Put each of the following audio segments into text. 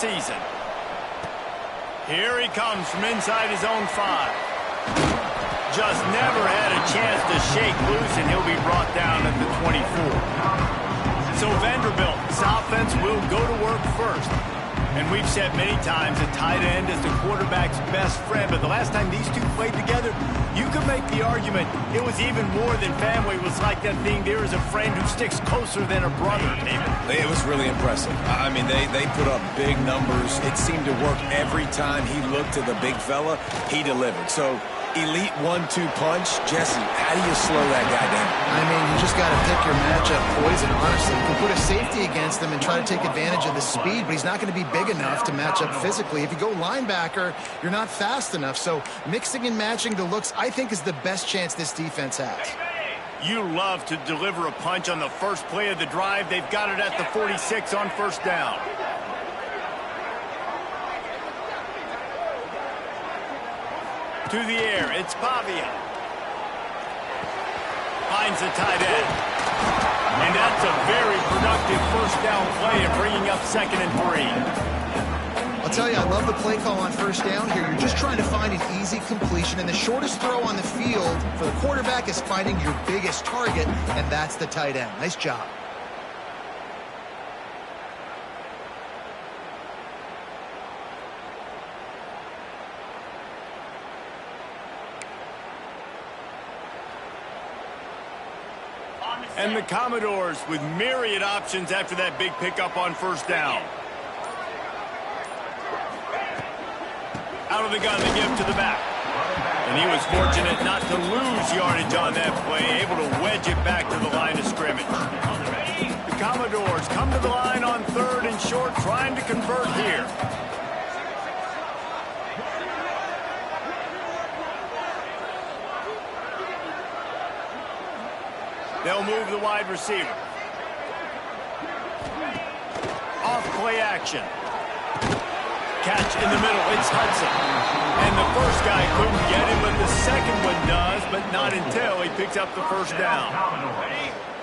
season. Here he comes from inside his own 5. Just never had a chance to shake loose, and he'll be brought down at the 24. So Vanderbilt's offense will go to work first. And we've said many times a tight end is the quarterback's best friend, but the last time these two played together, you could make the argument it was even more than family. It was like that thing, there is a friend who sticks closer than a brother, David. It was really impressive. I mean, they put up big numbers. It seemed to work every time he looked to the big fella. He delivered. So, elite 1-2 punch. Jesse, how do you slow that guy down? I mean, you just got to pick your matchup poison, honestly. You can put a safety against him and try to take advantage of the speed, but he's not going to be big enough to match up physically. If you go linebacker, you're not fast enough. So mixing and matching the looks, I think, is the best chance this defense has. You love to deliver a punch on the first play of the drive. They've got it at the 46 on first down. To the air, it's Pavia. Finds the tight end. And that's a very productive first down play and bringing up 2nd and 3. I'll tell you, I love the play call on first down here. You're just trying to find an easy completion, and the shortest throw on the field for the quarterback is finding your biggest target, and that's the tight end. Nice job. And the Commodores with myriad options after that big pickup on first down. Out of the gun, they give to the back. And he was fortunate not to lose yardage on that play, able to wedge it back to the line of scrimmage. The Commodores come to the line on 3rd and short, trying to convert here. They'll move the wide receiver. Off play action. Catch in the middle. It's Hudson. And the first guy couldn't get him, but the second one does, but not until he picks up the first down.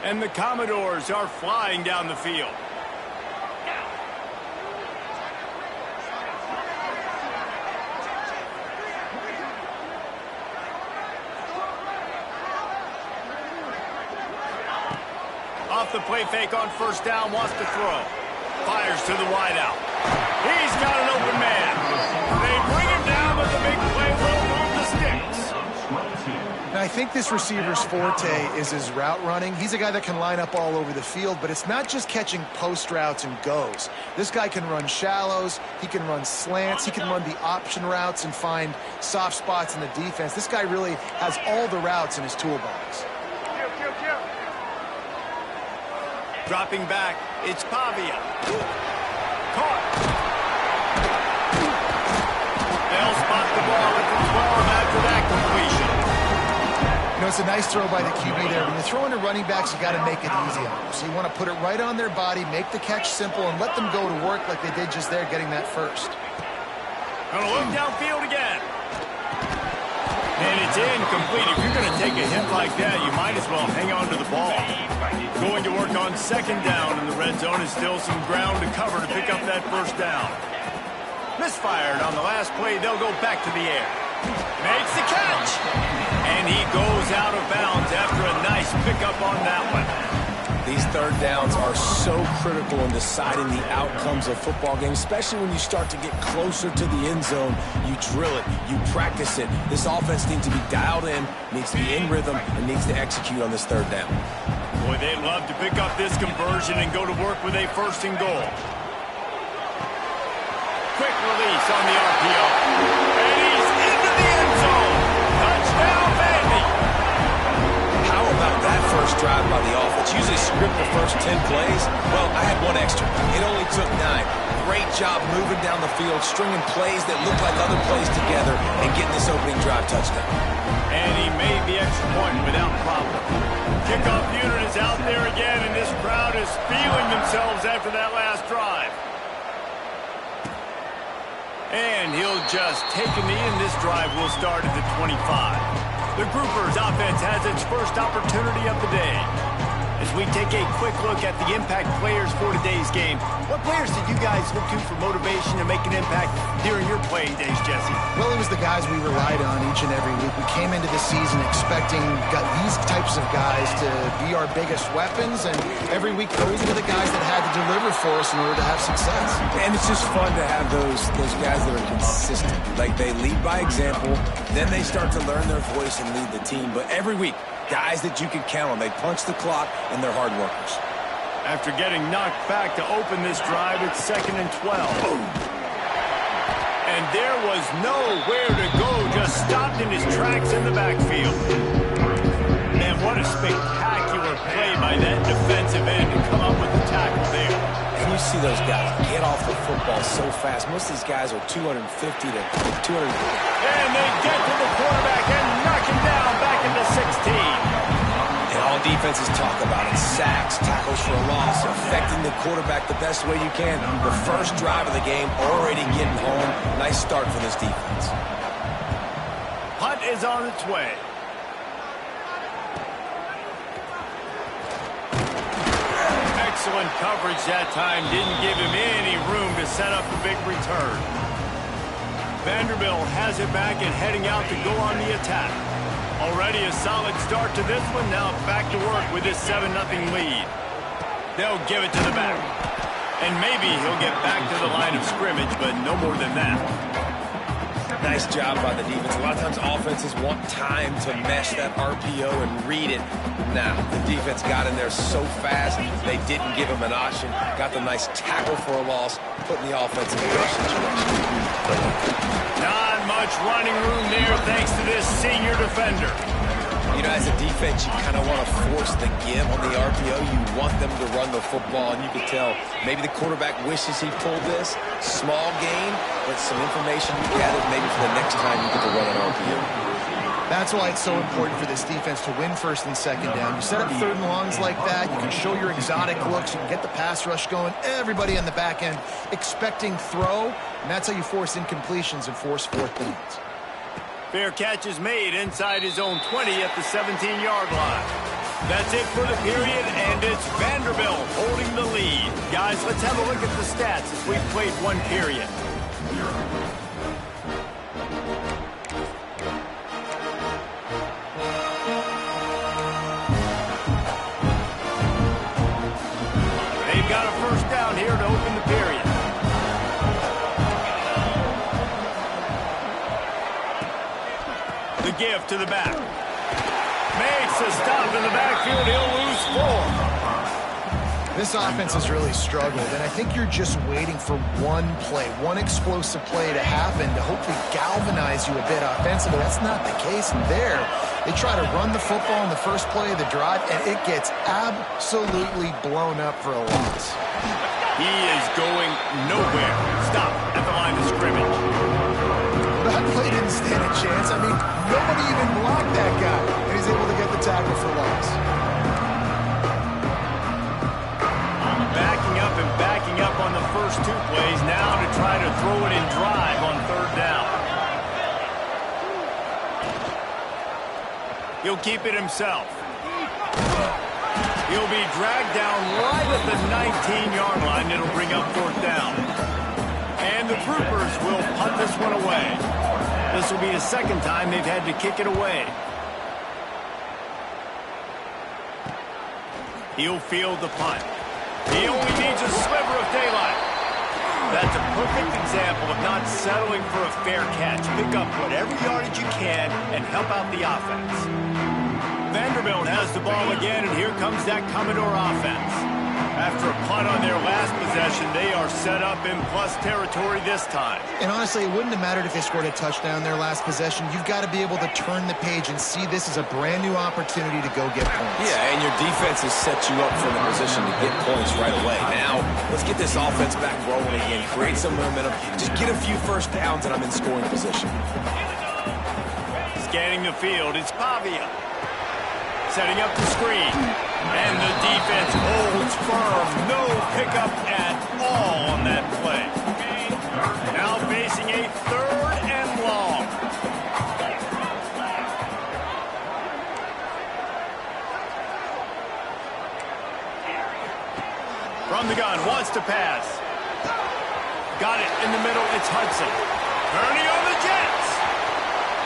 And the Commodores are flying down the field. Off the play fake on first down, wants to throw. Fires to the wideout. He's got an open man. They bring him down, but the big play will move the sticks. Now, I think this receiver's forte is his route running. He's a guy that can line up all over the field, but it's not just catching post routes and goes. This guy can run shallows, he can run slants, he can run the option routes and find soft spots in the defense. This guy really has all the routes in his toolbox. Dropping back, it's Pavia. Caught. They'll spot the ball at the 12 after that completion. You know, it's a nice throw by the QB there. When you're throwing to running backs, you got to make it easy on them. So you want to put it right on their body, make the catch simple, and let them go to work like they did just there, getting that first. Gonna look downfield again. And it's incomplete. If you're going to take a hit like that, you might as well hang on to the ball. Going to work on 2nd down in the red zone is still some ground to cover to pick up that first down. Misfired on the last play. They'll go back to the air. Makes the catch. And he goes out of bounds after a nice pickup on that one. These 3rd downs are so critical in deciding the outcomes of football games, especially when you start to get closer to the end zone. You drill it, you practice it. This offense needs to be dialed in, needs to be in rhythm, and needs to execute on this 3rd down. Boy, they'd love to pick up this conversion and go to work with a 1st and goal. Quick release on the RPO. And he's into the end zone. Touchdown, Vandy. How about that first drive by the offense? Usually script the first 10 plays. Well, I had one extra. It only took 9. Great job moving down the field, stringing plays that look like other plays together, and getting this opening drive touchdown. And he made the extra point without problem. Kickoff unit is out there again, and this crowd is feeling themselves after that last drive. And he'll just take a knee, and this drive will start at the 25. The Groupers offense has its first opportunity of the day. As we we take a quick look at the impact players for today's game. What players did you guys look to for motivation to make an impact during your playing days, Jesse? Well, it was the guys we relied on each and every week. We came into the season expecting these types of guys to be our biggest weapons, and every week those were the guys that had to deliver for us in order to have success. And it's just fun to have those guys that are consistent. Like, they lead by example, then they start to learn their voice and lead the team. But every week, guys that you can count on. They punch the clock, and they're hard workers. After getting knocked back to open this drive, it's 2nd and 12. Boom. And there was nowhere to go, just stopped in his tracks in the backfield. Man, what a spectacular play by that defensive end to come up with the tackle there. And you see those guys get off the football so fast. Most of these guys are 250 to 200. And they get to the quarterback and knock him down back into 16. And all defenses talk about it. Sacks, tackles for a loss, affecting the quarterback the best way you can. The first drive of the game, already getting home. Nice start for this defense. Punt is on its way. Excellent coverage that time. Didn't give him any room to set up a big return. Vanderbilt has it back and heading out to go on the attack. Already a solid start to this one. Now back to work with this 7-0 lead. They'll give it to the back. And maybe he'll get back to the line of scrimmage, but no more than that. Nice job by the defense. A lot of times offenses want time to mesh that RPO and read it. Nah, the defense got in there so fast, they didn't give him an option. Got the nice tackle for a loss, putting the offense in a good situation. Not much running room there thanks to this senior defender. You know, as a defense, you kind of want to force the give on the RPO. You want them to run the football, and you can tell maybe the quarterback wishes he pulled this. Small gain, but some information you gathered maybe for the next time you get to run an RPO. That's why it's so important for this defense to win 1st and 2nd down. You set up 3rd and longs like that, you can show your exotic looks, you can get the pass rush going, everybody on the back end expecting throw, and that's how you force incompletions and force 4th downs. Fair catch is made inside his own 20 at the 17-yard line. That's it for the period, and it's Vanderbilt holding the lead. Guys, let's have a look at the stats as we've played one period. They've got a 1st down here to open the period. The give to the back. Makes a stop in the backfield. He'll lose 4. This offense has really struggled, and I think you're just waiting for one play, one explosive play to happen to hopefully galvanize you a bit offensively. That's not the case. And there, they try to run the football in the first play of the drive, and it gets absolutely blown up for a loss. He is going nowhere. Stop at the line of scrimmage. That play didn't stand a chance. I mean, nobody even blocked that guy, and he's able to get the tackle for loss. Backing up and backing up on the first 2 plays now to try to throw it in drive on 3rd down. He'll keep it himself. He'll be dragged down right at the 19-yard line. It'll bring up 4th down. And the Troopers will punt this one away. This will be the 2nd time they've had to kick it away. He'll field the punt. He only needs a sliver of daylight. That's a perfect example of not settling for a fair catch. Pick up whatever yardage you can and help out the offense. Vanderbilt has the ball again, and here comes that Commodore offense. After a punt on their last possession, they are set up in plus territory this time. And honestly, it wouldn't have mattered if they scored a touchdown their last possession. You've got to be able to turn the page and see this as a brand new opportunity to go get points. Yeah, and your defense has set you up for the position to get points right away. Now, let's get this offense back rolling again, create some momentum, just get a few 1st downs, and I'm in scoring position. Scanning the field, it's Pavia. Setting up the screen. And the defense holds firm. No pickup at all on that play. Now facing a 3rd and long. From the gun, wants to pass. Got it in the middle, it's Hudson. Turning on the Jets.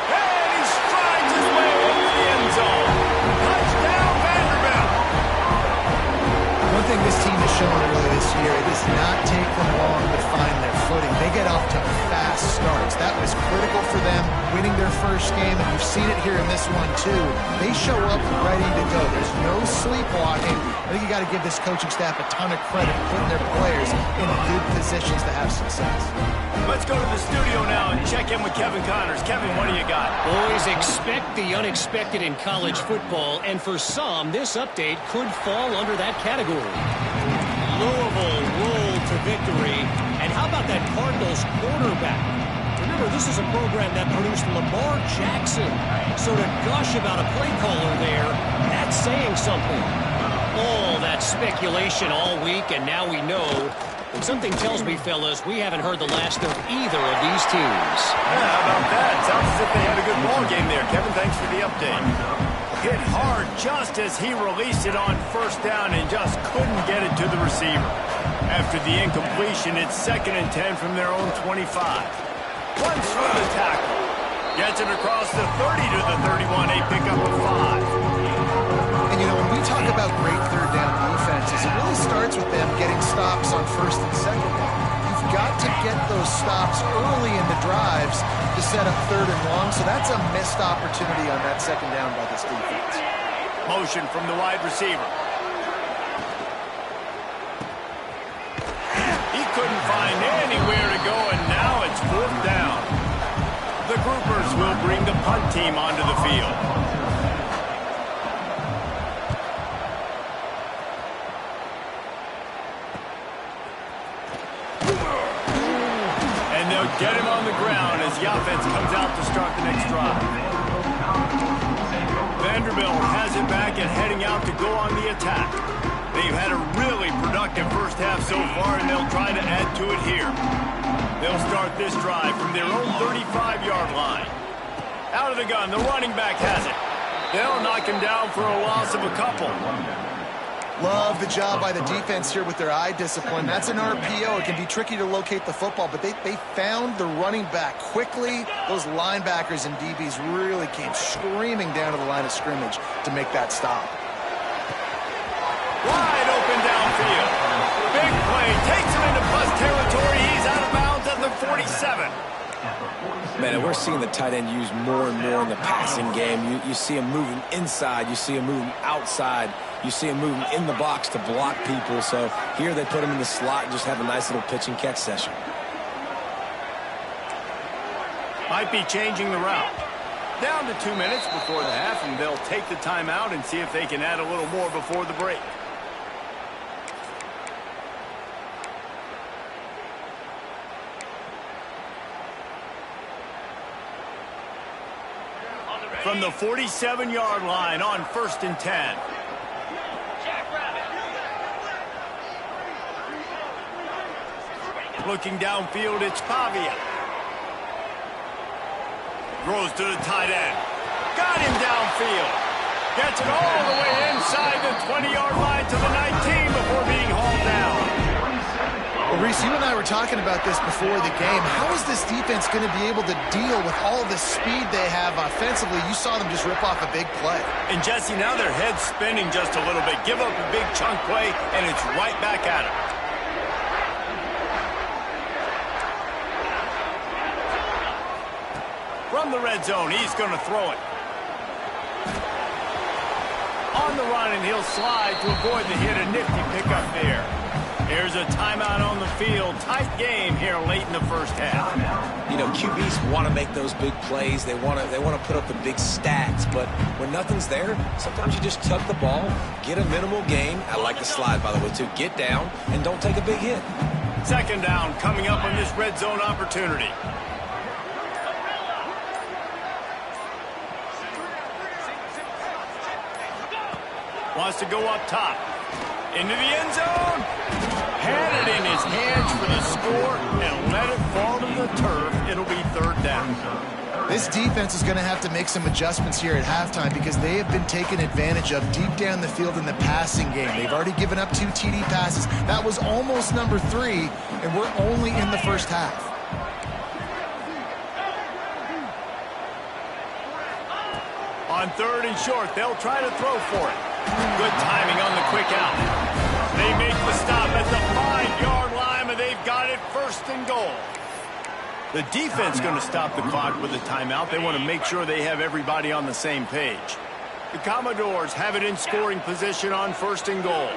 And he strides his way over the end zone. Touchdown, Vanderbilt. One thing this team has shown early this year, it does not take them long to find their footing. They get off to fast starts. That was critical for them winning their first game, and you've seen it here in this one too. They show up ready to go. There's no sleepwalking. I think you got to give this coaching staff a ton of credit for putting their players in good positions to have success. Let's go to the studio now and check in with Kevin Connors. Kevin, what do you got? Boys, expect the unexpected in college football, and for some, this update could fall under that category. Louisville rolled to victory, and how about that Cardinals quarterback? Remember, this is a program that produced Lamar Jackson, so to gush about a play caller there, that's saying something. All that speculation all week, and now we know. And something tells me, fellas, we haven't heard the last of either of these teams. Yeah, how about that? Sounds as if they had a good ball game there. Kevin, thanks for the update. Hit hard just as he released it on first down and just couldn't get it to the receiver. After the incompletion, it's 2nd and 10 from their own 25. Runs through the tackle. Gets it across the 30 to the 31. A pickup of 5. And, you know, when we talk about great third down defenses, it really starts with them getting stops on 1st and 2nd down. You've got to get those stops early in the drives to set up 3rd and long, so that's a missed opportunity on that 2nd down by this defense. Motion from the wide receiver. He couldn't find anywhere to go, and now it's 4th down. The Groupers will bring the punt team onto the field. And they'll get him on the ground as the offense comes out to start the next drive. Vanderbilt has it back and heading out to go on the attack. They've had a really productive first half so far, and they'll try to add to it here. They'll start this drive from their own 35-yard line. Out of the gun, the running back has it. They'll knock him down for a loss of a couple. Love the job by the defense here with their eye discipline. That's an RPO. It can be tricky to locate the football, but they found the running back quickly. Those linebackers and DBs really came screaming down to the line of scrimmage to make that stop. Wide open downfield. Big play. Takes him into plus territory. He's out of bounds at the 47. Man, and we're seeing the tight end used more and more in the passing game. You see him moving inside. You see him moving outside. You see him moving in the box to block people. So here they put him in the slot and just have a nice little pitch and catch session. Might be changing the route. Down to 2 minutes before the half, and they'll take the timeout and see if they can add a little more before the break. From the 47-yard line on 1st and 10. Looking downfield, it's Pavia. Throws to the tight end. Got him downfield. Gets it all the way inside the 20-yard line to the 19 before being hauled down. Well, Reese, you and I were talking about this before the game. How is this defense going to be able to deal with all the speed they have offensively? You saw them just rip off a big play. And, Jesse, now their head's spinning just a little bit. Give up a big chunk play, and it's right back at them. From the red zone, he's going to throw it. On the run, and he'll slide to avoid the hit. A nifty pickup there. Here's a timeout on the field. Tight game here late in the first half. You know, QBs want to make those big plays. They want to put up the big stats. But when nothing's there, sometimes you just tuck the ball, get a minimal gain. I like the slide, by the way, too. Get down and don't take a big hit. 2nd down coming up on this red zone opportunity. Wants to go up top. Into the end zone. Had it in his hands for the score and let it fall to the turf. It'll be 3rd down. This defense is going to have to make some adjustments here at halftime because they have been taken advantage of deep down the field in the passing game. They've already given up 2 TD passes. That was almost number 3, and we're only in the first half. On 3rd and short, they'll try to throw for it. Good timing on the quick out. They make the stop at the 5-yard line, and they've got it 1st and goal. The defense going to stop the clock with a timeout. They want to make sure they have everybody on the same page. The Commodores have it in scoring position on 1st and goal.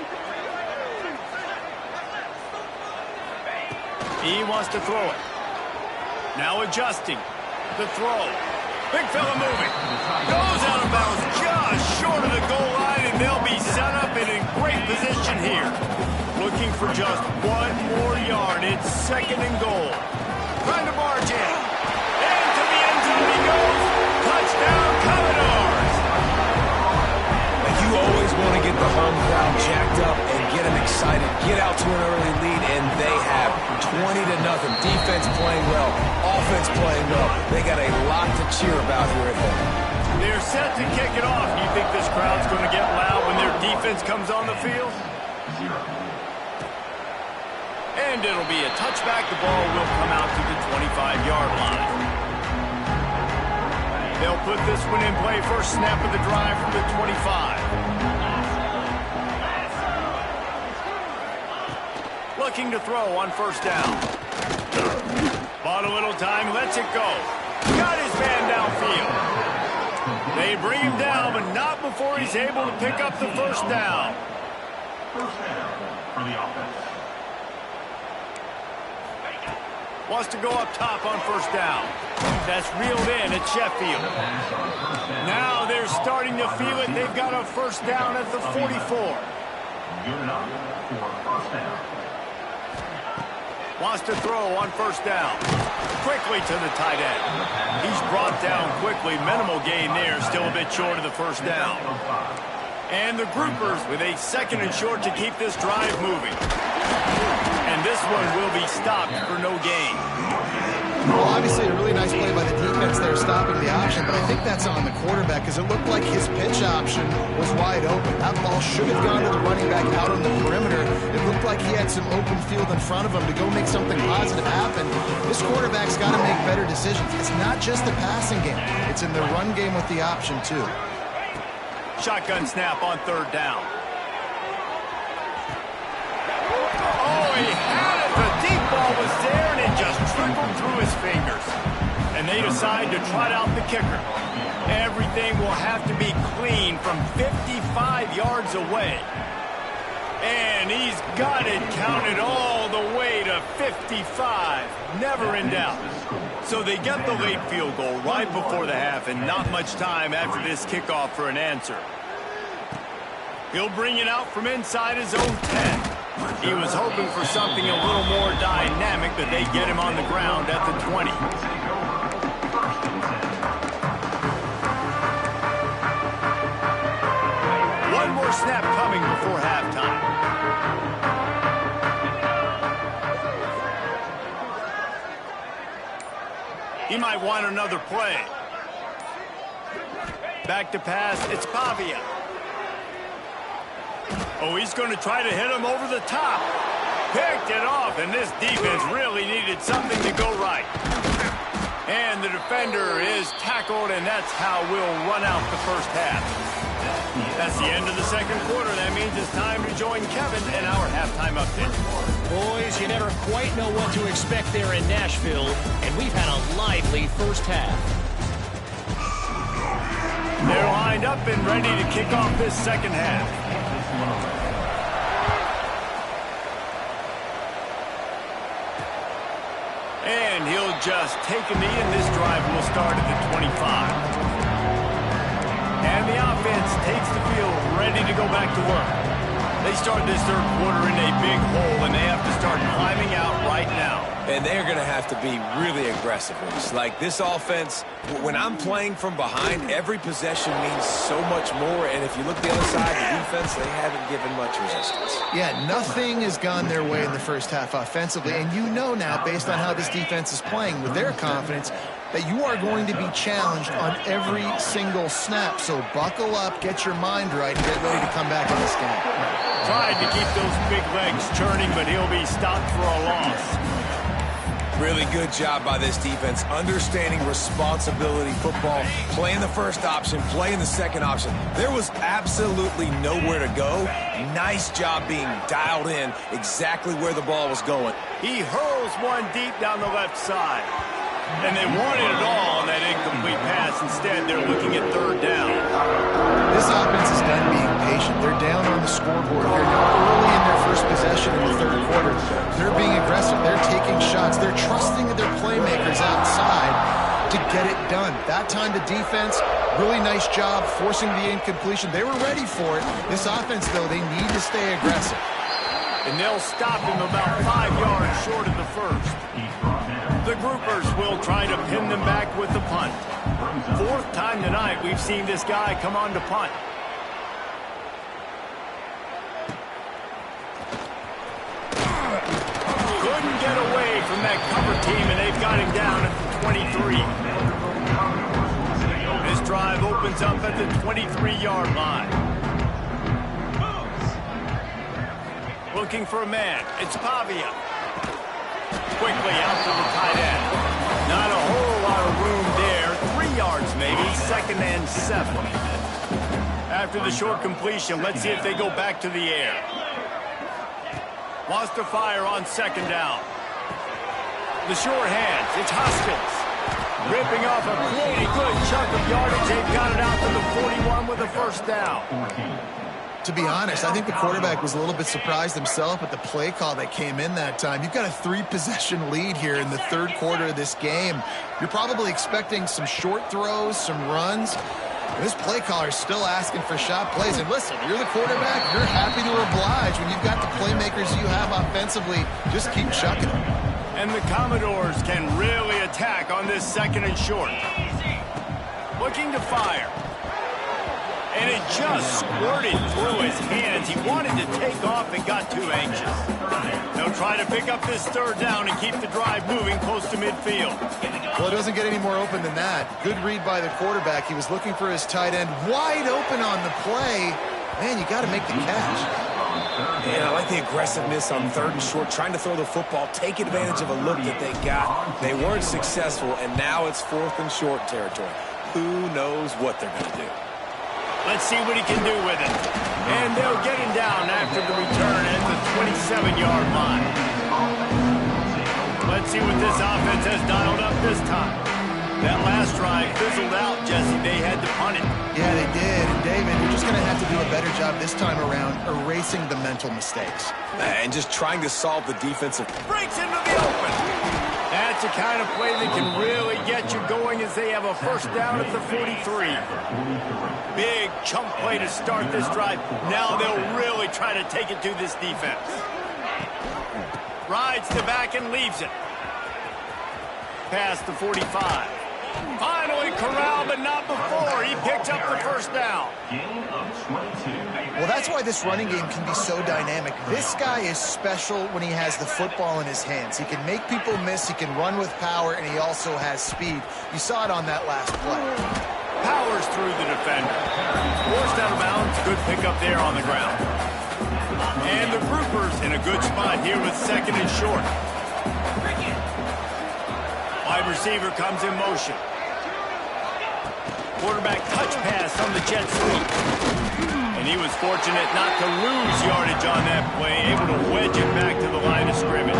He wants to throw it. Now adjusting. The throw. Big fella moving. Goes out of bounds just short of the goal line, and they'll be set up and in great position here. Looking for just 1 more yard. It's 2nd and goal. Trying to barge in. Into the end zone he goes. Touchdown, Commodores. And you always want to get the home crowd jacked up and get them excited. Get out to an early lead, and they have 20-0. Defense playing well. Offense playing well. They got a lot to cheer about here at home. They're set to kick it off. You think this crowd's going to get loud when their defense comes on the field? And it'll be a touchback. The ball will come out to the 25-yard line. They'll put this one in play. First snap of the drive from the 25. Looking to throw on 1st down. Bought a little time, lets it go. Got his man downfield. They bring him down, but not before he's able to pick up the 1st down. First down for the offense. Wants to go up top on 1st down. That's reeled in at Sheffield. Now they're starting to feel it. They've got a 1st down at the 44. Good enough for 1st down. Wants to throw on 1st down. Quickly to the tight end. He's brought down quickly. Minimal gain there. Still a bit short of the 1st down. And the groupers with a 2nd and short to keep this drive moving. And this one will be stopped for no gain. Well, obviously a really nice play by the defense there stopping the option, but I think that's on the quarterback because it looked like his pitch option was wide open. That ball should have gone to the running back out on the perimeter. It looked like he had some open field in front of him to go make something positive happen. This quarterback's got to make better decisions. It's not just the passing game. It's in the run game with the option, too. Shotgun snap on 3rd down. Oh, he had it. The deep ball was there, and it just trickled through his fingers. And they decide to trot out the kicker. Everything will have to be clean from 55 yards away. And he's got it counted all the way to 55. Never in doubt. So they get the late field goal right before the half, and not much time after this kickoff for an answer. He'll bring it out from inside his own 10. He was hoping for something a little more dynamic, but they get him on the ground at the 20. One more snap coming before halftime. He might want another play. Back to pass, it's Pavia. Oh, he's going to try to hit him over the top. Picked it off, and this defense really needed something to go right. And the defender is tackled, and that's how we'll run out the 1st half. That's the end of the 2nd quarter. That means it's time to join Kevin in our halftime update. Boys, you never quite know what to expect there in Nashville, and we've had a lively 1st half. They're lined up and ready to kick off this 2nd half. And he'll just take a knee, and this drive will start at the 25. And the offense takes the field, ready to go back to work. They start this 3rd quarter in a big hole, and they have to start climbing out right now. And they're going to have to be really aggressive. It's like this offense, when I'm playing from behind, every possession means so much more. And if you look at the other side, the defense, they haven't given much resistance. Yeah, nothing has gone their way in the 1st half offensively. And you know now, based on how this defense is playing with their confidence, that you are going to be challenged on every single snap. So buckle up, get your mind right, and get ready to come back in this game. Tried to keep those big legs churning, but he'll be stopped for a loss. Really good job by this defense, understanding responsibility football, playing the first option, playing the second option. There was absolutely nowhere to go. Nice job being dialed in exactly where the ball was going. He hurls one deep down the left side. And they wanted it all on that incomplete pass. Instead, they're looking at third down. This offense is done being patient. They're down on the scoreboard here now. Early in their first possession in the third quarter, they're being aggressive. They're taking shots. They're trusting their playmakers outside to get it done. That time the defense, really nice job forcing the incompletion. They were ready for it. This offense, though, they need to stay aggressive. And they'll stop him about 5 yards short of the first. The groupers will try to pin them back with the punt. Fourth time tonight we've seen this guy come on to punt. Couldn't get away from that cover team, and they've got him down at the 23. This drive opens up at the 23-yard line. Looking for a man. It's Pavia. Quickly out to the tight end. Not a whole lot of room there. 3 yards maybe. 2nd and 7. After the short completion, let's see if they go back to the air. Wants to fire on 2nd down. The short hands. It's Hoskins. Ripping off a pretty good chunk of yardage. They've got it out to the 41 with a first down. To be honest, I think the quarterback was a little bit surprised himself at the play call that came in that time. You've got a 3-possession lead here in the third quarter of this game. You're probably expecting some short throws, some runs. This play caller is still asking for shot plays. And listen, you're the quarterback. You're happy to oblige when you've got the playmakers you have offensively. Just keep chucking them. And the Commodores can really attack on this 2nd and short. Looking to fire. And it just squirted through his hands. He wanted to take off and got too anxious. They'll try to pick up this third down and keep the drive moving close to midfield. Well, it doesn't get any more open than that. Good read by the quarterback. He was looking for his tight end wide open on the play. Man, you got to make the catch. Yeah, I like the aggressiveness on 3rd and short, trying to throw the football, take advantage of a look that they got. They weren't successful, and now it's 4th and short territory. Who knows what they're going to do? Let's see what he can do with it. And they'll get him down after the return at the 27-yard line. Let's see what this offense has dialed up this time. That last drive fizzled out, Jesse. They had to punt it. Yeah, they did. And David, you're just going to have to do a better job this time around erasing the mental mistakes. And just trying to solve the defensive. Breaks into the open. That's the kind of play that can really get you going as they have a first down at the 43. Big chunk play to start this drive. Now they'll really try to take it to this defense. Rides to back and leaves it. Past the 45. Finally corralled, but not before. He picked up the first down. Well, that's why this running game can be so dynamic. This guy is special when he has the football in his hands. He can make people miss, he can run with power, and he also has speed. You saw it on that last play. Powers through the defender. Forced out of bounds. Good pickup there on the ground. And the groupers in a good spot here with 2nd and short. Wide receiver comes in motion. Quarterback touch pass on the jet sweep. And he was fortunate not to lose yardage on that play, able to wedge it back to the line of scrimmage.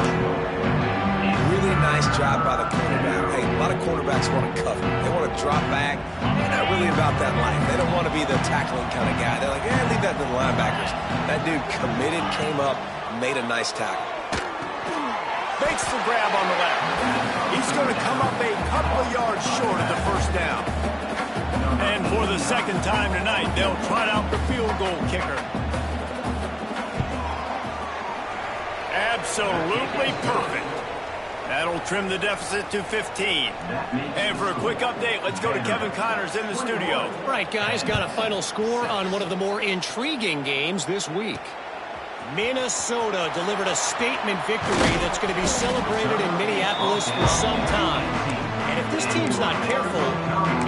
Really nice job by the quarterback. Hey, a lot of quarterbacks want to cover. They want to drop back. They're not really about that life. They don't want to be the tackling kind of guy. They're like, leave that to the linebackers. That dude committed, came up, made a nice tackle. Makes the grab on the left. He's going to come up a couple of yards short of the first down. And for the 2nd time tonight, they'll trot out the field goal kicker. Absolutely perfect. That'll trim the deficit to 15. And for a quick update, let's go to Kevin Connors in the studio. All right, guys, got a final score on one of the more intriguing games this week. Minnesota delivered a statement victory that's going to be celebrated in Minneapolis for some time. And if this team's not careful,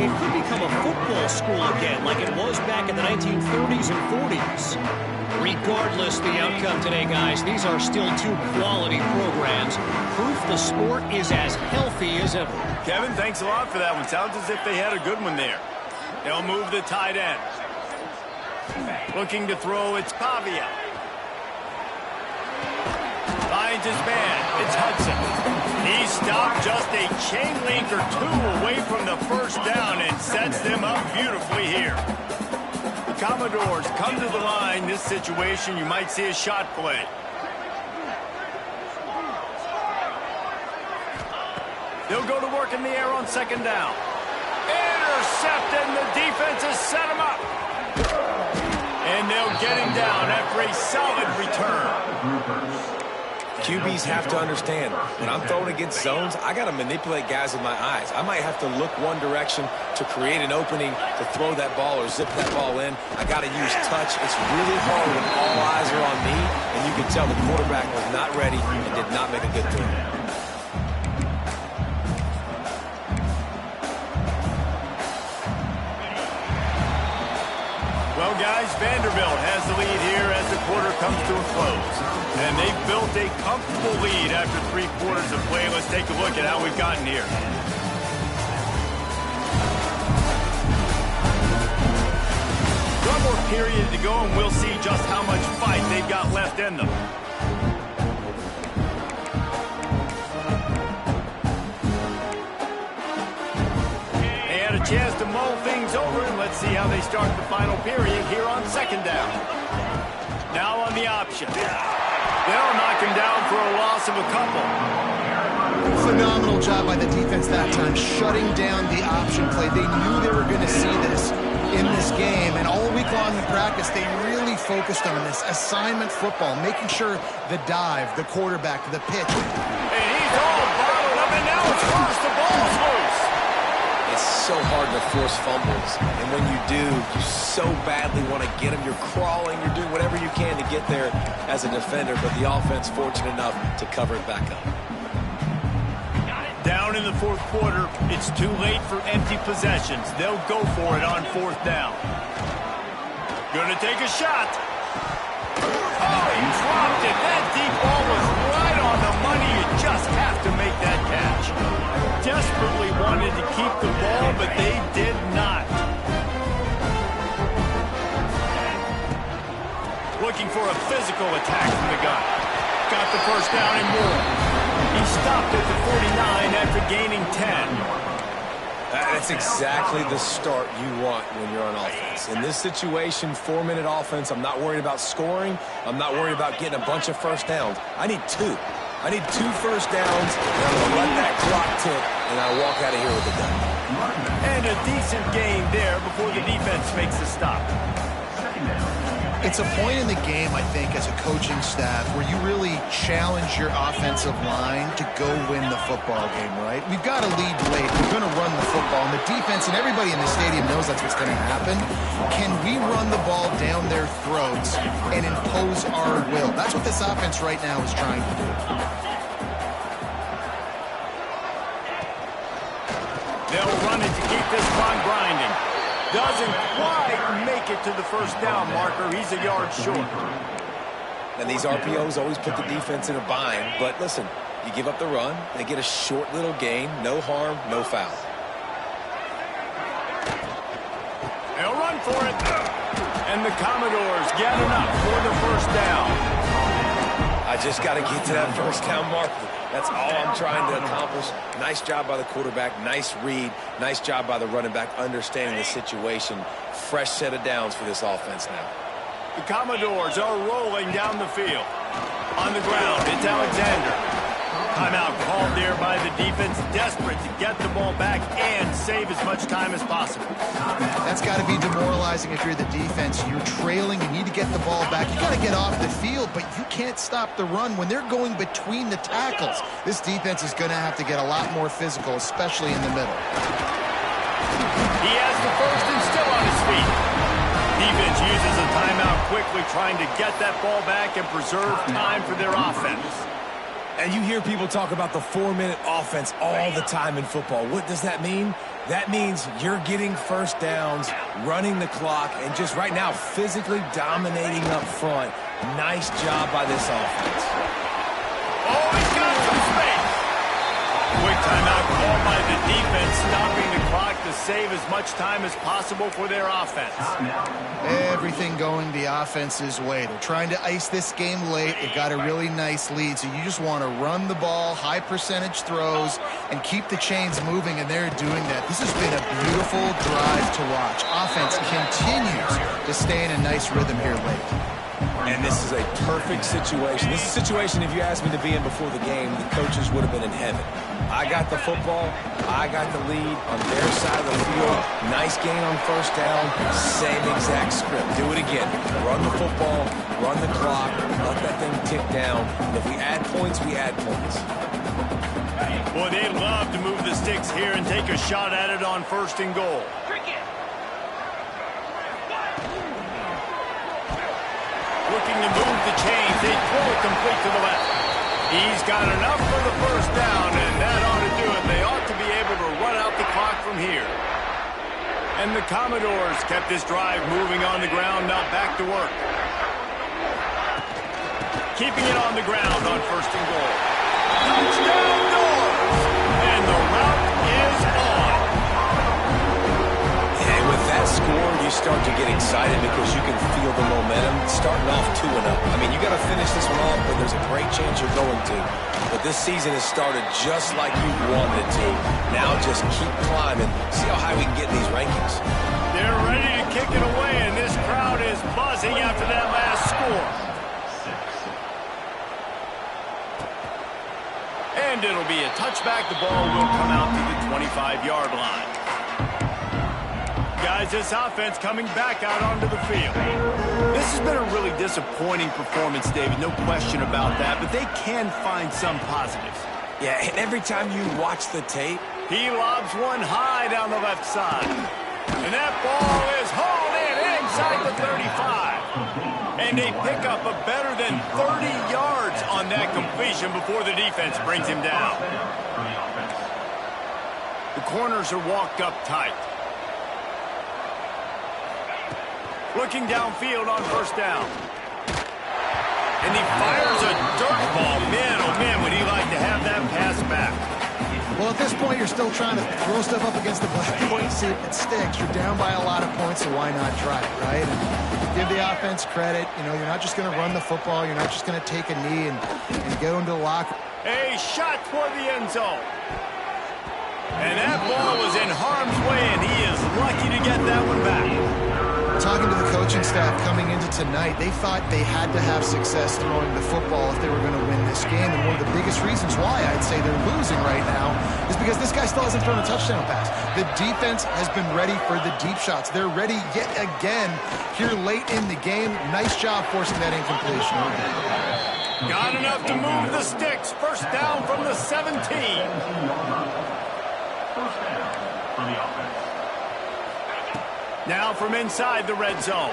it could become a football school again like it was back in the 1930s and 40s. Regardless the outcome today, guys, these are still two quality programs. Proof the sport is as healthy as ever. Kevin, thanks a lot for that one. Sounds as if they had a good one there. They'll move the tight end. Looking to throw, it's Pavia. Finds his man, it's Hudson. He stopped just a chain link or two away from the first down and sets them up beautifully here. The Commodores come to the line. This situation, you might see a shot play. They'll go to work in the air on second down. Intercepted, and the defense has set him up. And they'll get him down after a solid return. QBs have to understand, when I'm throwing against zones, I got to manipulate guys with my eyes. I might have to look one direction to create an opening to throw that ball or zip that ball in. I got to use touch. It's really hard when all eyes are on me, and you can tell the quarterback was not ready and did not make a good throw. Well, guys, Vanderbilt has the lead here as the quarter comes to a close. And they've built a comfortable lead after 3 quarters of play. Let's take a look at how we've gotten here. One more period to go, and we'll see just how much fight they've got left in them. They had a chance to mull things over, and let's see how they start the final period here on second down. Now on the option. They'll knock him down for a loss of a couple. Phenomenal job by the defense that time, shutting down the option play. They knew they were going to see this in this game, and all week long in practice, they really focused on this assignment football, making sure the dive, the quarterback, the pitch. And he's all bottled up, and now it's lost. The ball's loose. It's so hard to force fumbles, and when you do, you so badly want to get them. You're crawling, you're doing whatever you can to get there as a defender, but the offense fortunate enough to cover it back up. Down in the fourth quarter, it's too late for empty possessions. They'll go for it on fourth down. Gonna take a shot. Oh, he dropped it. That deep ball was right on the money. You just have to make that catch. Desperately wanted to keep the ball, but they did not. Looking for a physical attack from the gun. Got the first down and more. He stopped at the 49 after gaining 10. That's exactly the start you want when you're on offense. In this situation, 4-minute offense, I'm not worried about scoring. I'm not worried about getting a bunch of first downs. I need 2. I need 2 first downs, and I'm going to let that clock tick, and I walk out of here with a gun. And a decent gain there before the defense makes the stop. It's a point in the game, I think, as a coaching staff where you really challenge your offensive line to go win the football game, right? We've got to lead late. We're going to run the football. And the defense and everybody in the stadium knows that's what's going to happen. Can we run the ball down their throats and impose our will? That's what this offense right now is trying to do. They'll run it to keep this clock grinding. Doesn't quite make it to the first down marker. He's a yard short. And these RPOs always put the defense in a bind. But listen, you give up the run, they get a short little gain, no harm, no foul. They'll run for it. And the Commodores get enough for the first down. I just got to get to that first down marker. That's all I'm trying to accomplish. Nice job by the quarterback. Nice read. Nice job by the running back understanding the situation. Fresh set of downs for this offense now. The Commodores are rolling down the field. On the ground, it's Alexander. Timeout called there by the defense, desperate to get the ball back and save as much time as possible. That's got to be demoralizing if you're the defense. You're trailing, you need to get the ball back. You got to get off the field, but you can't stop the run when they're going between the tackles. This defense is going to have to get a lot more physical, especially in the middle. He has the first and still on his feet. Defense uses a timeout quickly, trying to get that ball back and preserve time for their offense. And you hear people talk about the 4-minute offense all the time in football. What does that mean? That means you're getting first downs, running the clock, and just right now physically dominating up front. Nice job by this offense. Oh, he's got some space. Quick timeout called by the defense, stopping the clock to save as much time as possible for their offense. Everything going the offense's way. They're trying to ice this game late. They've got a really nice lead, so you just want to run the ball, high percentage throws, and keep the chains moving, and they're doing that. This has been a beautiful drive to watch. Offense continues to stay in a nice rhythm here late. And this is a perfect situation. This is a situation, if you asked me to be in before the game, the coaches would have been in heaven. I got the football. I got the lead on their side of the field. Nice gain on first down. Same exact script. Do it again. Run the football, run the clock, let that thing tick down. And if we add points, we add points. Boy, they love to move the sticks here and take a shot at it on 1st and goal. Looking to move the chains. They throw it complete to the left. He's got enough for the first down, and that ought to do it. They ought to be able to run out the clock from here. And the Commodores kept this drive moving on the ground, not back to work. Keeping it on the ground on 1st and goal. Touchdown Doors! And the route is on. And with that score, you start to get excited because you can feel the momentum starting off 2-0. I mean, you got to finish this one off, but there's a great chance you're going to. But this season has started just like you wanted it to. Now just keep climbing. See how high we can get in these rankings. They're ready to kick it away, and this crowd is buzzing after that last score. And it'll be a touchback. The ball will come out to the 25-yard line. Guys, this offense coming back out onto the field. This has been a really disappointing performance, David, no question about that, but they can find some positives. Yeah, and every time you watch the tape, he lobs one high down the left side. And that ball is hauled in inside the 35. And they pick up a better than 30 yards on that completion before the defense brings him down. The corners are walked up tight. Looking downfield on 1st down. And he fires a dirt ball. Man, oh man, would he like to have that pass back. Well, at this point, you're still trying to throw stuff up against the black point, see if it sticks. You're down by a lot of points, so why not try it, right? And give the offense credit. You know, you're not just going to run the football. You're not just going to take a knee and go into the locker. A shot toward the end zone. And that ball was in harm's way, and he is lucky to get that one back. Talking to the coaching staff coming into tonight, they thought they had to have success throwing the football if they were going to win this game. And one of the biggest reasons why I'd say they're losing right now is because this guy still hasn't thrown a touchdown pass. The defense has been ready for the deep shots. They're ready yet again here late in the game. Nice job forcing that incompletion. Got enough to move the sticks. First down from the 17. First down for the offense. Now from inside the red zone.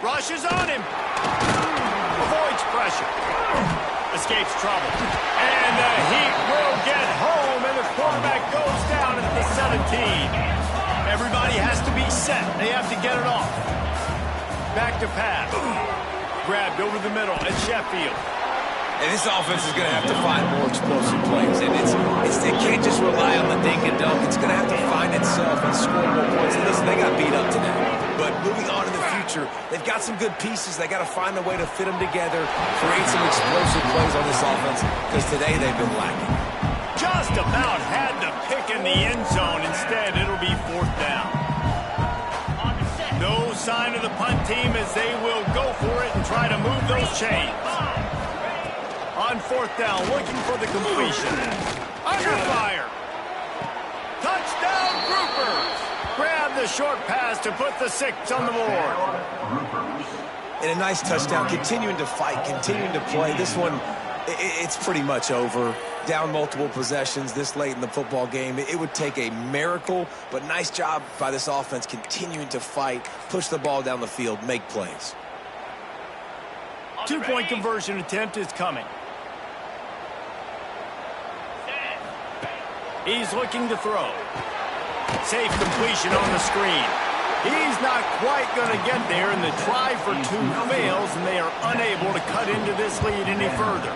Rushes on him. Avoids pressure. Escapes trouble. And the Heat will get home, and the quarterback goes down at the 17. Everybody has to be set. They have to get it off. Back to pass. Grabbed over the middle at Sheffield. and this offense is going to have to find more explosive plays. And it can't just rely on the dink and dunk. It's going to have to find itself and score more points. And listen, they got beat up today. But moving on in the future, they've got some good pieces. They got to find a way to fit them together, create some explosive plays on this offense, because today they've been lacking. Just about had the pick in the end zone. Instead, it'll be fourth down. No sign of the punt team as they will go for it and try to move those chains. On fourth down, looking for the completion. Under fire. Touchdown, Groupers. Grab the short pass to put the 6 on the board. And a nice touchdown, continuing to fight, continuing to play. This one, it's pretty much over. Down multiple possessions this late in the football game. It would take a miracle, but nice job by this offense continuing to fight, push the ball down the field, make plays. 2-point conversion attempt is coming. He's looking to throw. Safe completion on the screen. He's not quite going to get there, and the try for two fails, and they are unable to cut into this lead any further.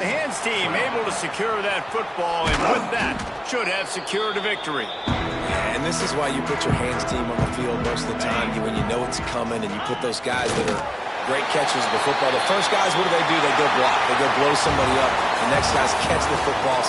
The hands team able to secure that football, and with that, should have secured a victory. And this is why you put your hands team on the field most of the time when you know it's coming, and you put those guys that are great catchers of the football. The first guys, what do? They go block. They go blow somebody up. The next guys catch the football,